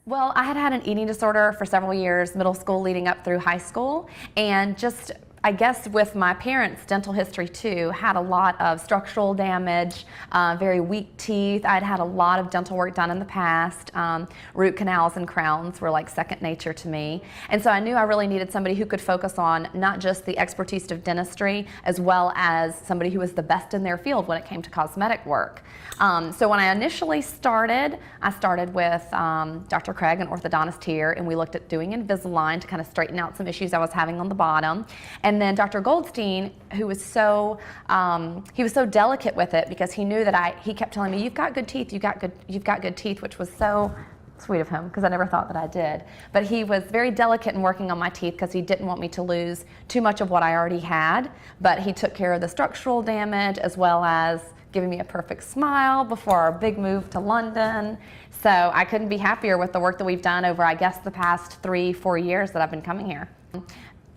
Well, I had had an eating disorder for several years, middle school leading up through high school, and just I guess with my parents' dental history too, had a lot of structural damage, very weak teeth. I'd had a lot of dental work done in the past. Root canals and crowns were like second nature to me. And so I knew I really needed somebody who could focus on not just the expertise of dentistry, as well as somebody who was the best in their field when it came to cosmetic work. So when I initially started, I started with Dr. Craig, an orthodontist here, and we looked at doing Invisalign to kind of straighten out some issues I was having on the bottom. And then Dr. Goldstein, who was he was so delicate with it because he knew that he kept telling me, you've got good teeth, you've got good teeth, which was so sweet of him because I never thought that I did. But he was very delicate in working on my teeth because he didn't want me to lose too much of what I already had. But he took care of the structural damage as well as giving me a perfect smile before our big move to London. So I couldn't be happier with the work that we've done over, I guess, the past 3-4 years that I've been coming here.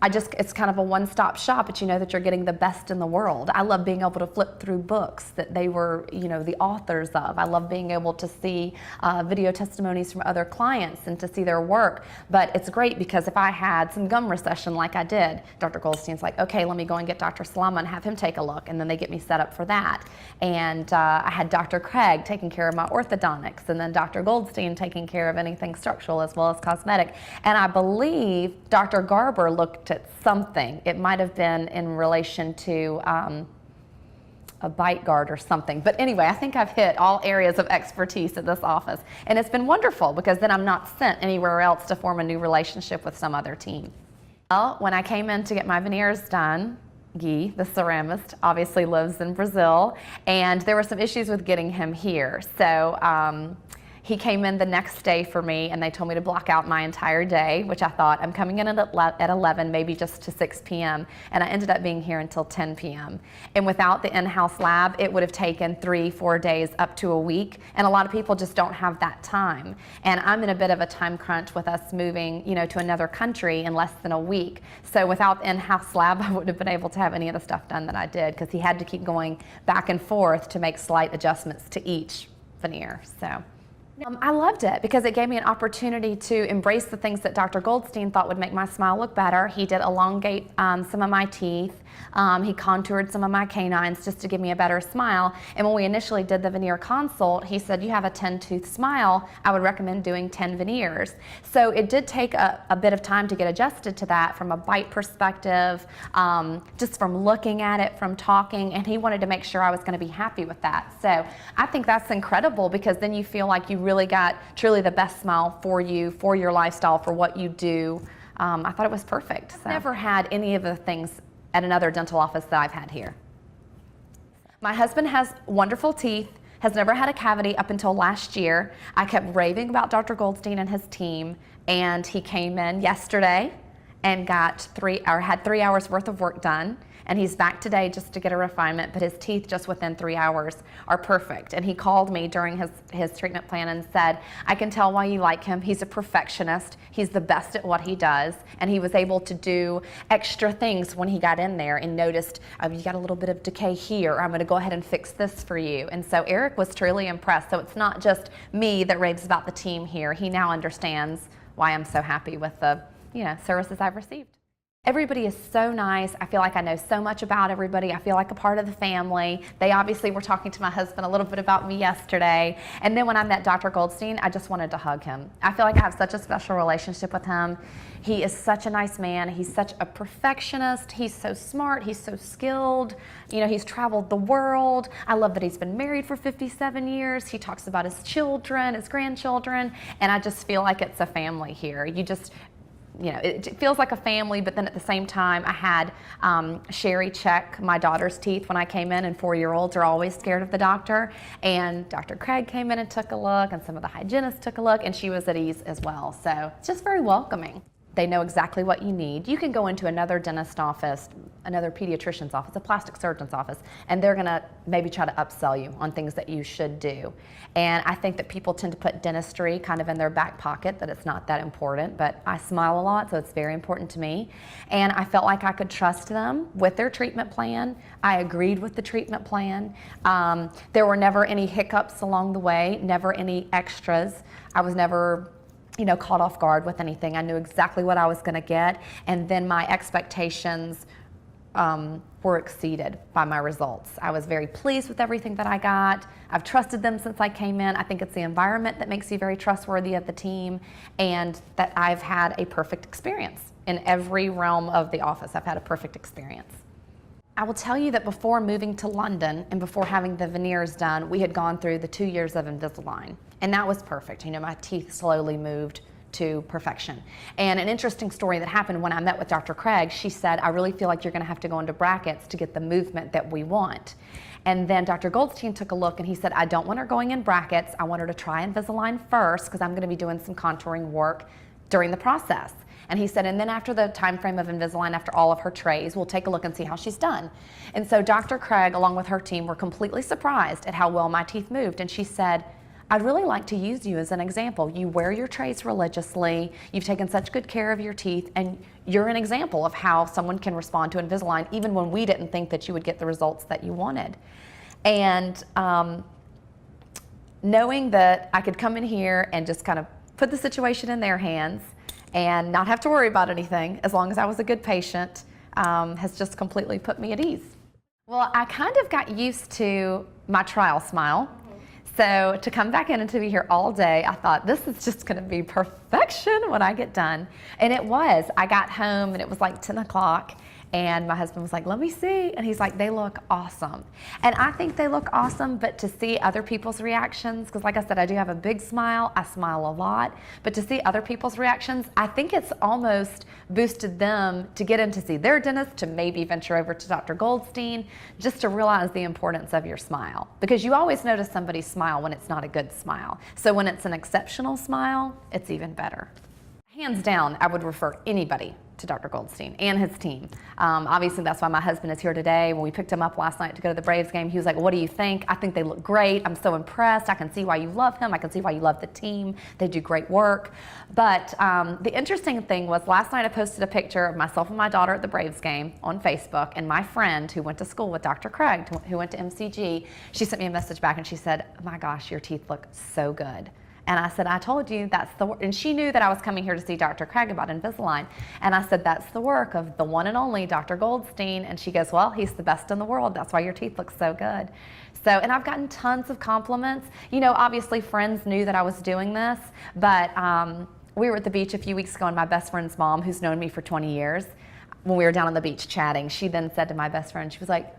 It's kind of a one-stop shop, but you know that you're getting the best in the world. I love being able to flip through books that they were, the authors of. I love being able to see video testimonies from other clients and to see their work. But it's great because if I had some gum recession like I did, Dr. Goldstein's like, okay, let me go and get Dr. Salama and have him take a look, and then they get me set up for that. And I had Dr. Craig taking care of my orthodontics, and then Dr. Goldstein taking care of anything structural as well as cosmetic. And I believe Dr. Garber looked at something. It might have been in relation to a bite guard or something. But anyway, I think I've hit all areas of expertise at this office. And it's been wonderful because then I'm not sent anywhere else to form a new relationship with some other team. Well, when I came in to get my veneers done, Guy, the ceramist, obviously lives in Brazil, and there were some issues with getting him here. So he came in the next day for me, and they told me to block out my entire day, which I thought, I'm coming in at 11, maybe just to 6 p.m., and I ended up being here until 10 p.m. And without the in-house lab, it would have taken 3-4 days up to a week, and a lot of people just don't have that time. And I'm in a bit of a time crunch with us moving, to another country in less than a week. So without the in-house lab, I wouldn't have been able to have any of the stuff done that I did because he had to keep going back and forth to make slight adjustments to each veneer. So. I loved it because it gave me an opportunity to embrace the things that Dr. Goldstein thought would make my smile look better. He did elongate some of my teeth. He contoured some of my canines just to give me a better smile. And when we initially did the veneer consult, he said, you have a 10-tooth smile. I would recommend doing 10 veneers. So it did take a bit of time to get adjusted to that from a bite perspective, just from looking at it, from talking, and he wanted to make sure I was going to be happy with that. So I think that's incredible because then you feel like you really got truly the best smile for you, for your lifestyle, for what you do. I thought it was perfect. So. I've never had any of the things at another dental office that I've had here. My husband has wonderful teeth, has never had a cavity up until last year. I kept raving about Dr. Goldstein and his team, and he came in yesterday and had 3 hours worth of work done. And he's back today just to get a refinement, but his teeth just within 3 hours are perfect. And he called me during his treatment plan and said, I can tell why you like him. He's a perfectionist. He's the best at what he does. And he was able to do extra things when he got in there and noticed, you got a little bit of decay here. I'm going to go ahead and fix this for you. And so Eric was truly impressed. So it's not just me that raves about the team here. He now understands why I'm so happy with the services I've received. Everybody is so nice. I feel like I know so much about everybody. I feel like a part of the family. They obviously were talking to my husband a little bit about me yesterday. And then when I met Dr. Goldstein, I just wanted to hug him. I feel like I have such a special relationship with him. He is such a nice man. He's such a perfectionist. He's so smart. He's so skilled. He's traveled the world. I love that he's been married for 57 years. He talks about his children, his grandchildren, and I just feel like it's a family here. It feels like a family, but then at the same time, I had Sherry check my daughter's teeth when I came in, and 4-year-olds are always scared of the doctor. And Dr. Craig came in and took a look, and some of the hygienists took a look, and she was at ease as well. So it's just very welcoming. They know exactly what you need. You can go into another dentist office, another pediatrician's office, a plastic surgeon's office, and they're gonna maybe try to upsell you on things that you should do. And I think that people tend to put dentistry kind of in their back pocket, that it's not that important, but I smile a lot, so it's very important to me. And I felt like I could trust them with their treatment plan. I agreed with the treatment plan. There were never any hiccups along the way, never any extras. I was never caught off guard with anything. I knew exactly what I was going to get, and then my expectations were exceeded by my results. I was very pleased with everything that I got. I've trusted them since I came in. I think it's the environment that makes you very trustworthy of the team, and that I've had a perfect experience. In every realm of the office, I've had a perfect experience. I will tell you that before moving to London and before having the veneers done, we had gone through the 2 years of Invisalign, and that was perfect. My teeth slowly moved to perfection. And an interesting story that happened when I met with Dr. Craig, she said, I really feel like you're going to have to go into brackets to get the movement that we want. And then Dr. Goldstein took a look and he said, I don't want her going in brackets. I want her to try Invisalign first because I'm going to be doing some contouring work during the process. And he said, and then after the time frame of Invisalign, after all of her trays, we'll take a look and see how she's done. And so Dr. Craig, along with her team, were completely surprised at how well my teeth moved. And she said, I'd really like to use you as an example. You wear your trays religiously, you've taken such good care of your teeth, and you're an example of how someone can respond to Invisalign even when we didn't think that you would get the results that you wanted. And knowing that I could come in here and just kind of put the situation in their hands and not have to worry about anything as long as I was a good patient has just completely put me at ease. Well, I kind of got used to my trial smile. So to come back in and to be here all day, I thought this is just going to be perfection when I get done. And it was. I got home and it was like 10 o'clock. And my husband was like, let me see. And he's like, they look awesome. And I think they look awesome, but to see other people's reactions, because like I said, I do have a big smile. I smile a lot. But to see other people's reactions, I think it's almost boosted them to get in to see their dentist, to maybe venture over to Dr. Goldstein, just to realize the importance of your smile. Because you always notice somebody's smile when it's not a good smile. So when it's an exceptional smile, it's even better. Hands down, I would refer anybody to Dr. Goldstein and his team. Obviously, that's why my husband is here today. When we picked him up last night to go to the Braves game, he was like, what do you think? I think they look great. I'm so impressed. I can see why you love him. I can see why you love the team. They do great work. But the interesting thing was last night I posted a picture of myself and my daughter at the Braves game on Facebook, and my friend who went to school with Dr. Craig, who went to MCG, she sent me a message back and she said, oh my gosh, your teeth look so good. And I said, I told you that's the work. And she knew that I was coming here to see Dr. Craig about Invisalign. And I said, that's the work of the one and only Dr. Goldstein. And she goes, well, he's the best in the world. That's why your teeth look so good. So, and I've gotten tons of compliments. Obviously friends knew that I was doing this, but we were at the beach a few weeks ago and my best friend's mom, who's known me for 20 years, when we were down on the beach chatting, she then said to my best friend, she was like,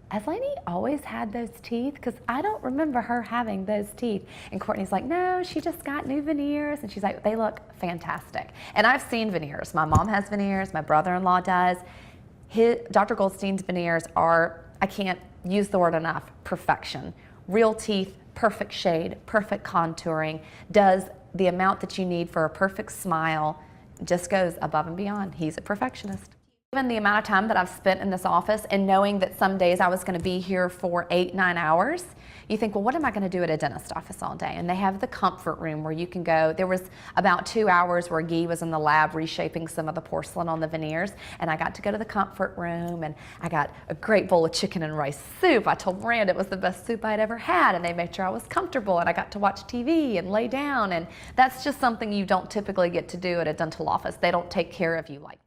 has Lani always had those teeth? Because I don't remember her having those teeth. And Courtney's like, no, she just got new veneers. And she's like, they look fantastic. And I've seen veneers. My mom has veneers. My brother-in-law does. Dr. Goldstein's veneers are, I can't use the word enough, perfection. Real teeth, perfect shade, perfect contouring, does the amount that you need for a perfect smile, just goes above and beyond. He's a perfectionist. Given the amount of time that I've spent in this office and knowing that some days I was going to be here for 8-9 hours, you think, well, what am I going to do at a dentist office all day? And they have the comfort room where you can go. There was about 2 hours where Guy was in the lab reshaping some of the porcelain on the veneers, and I got to go to the comfort room, and I got a great bowl of chicken and rice soup. I told Miranda it was the best soup I'd ever had, and they made sure I was comfortable, and I got to watch TV and lay down, and that's just something you don't typically get to do at a dental office. They don't take care of you like that.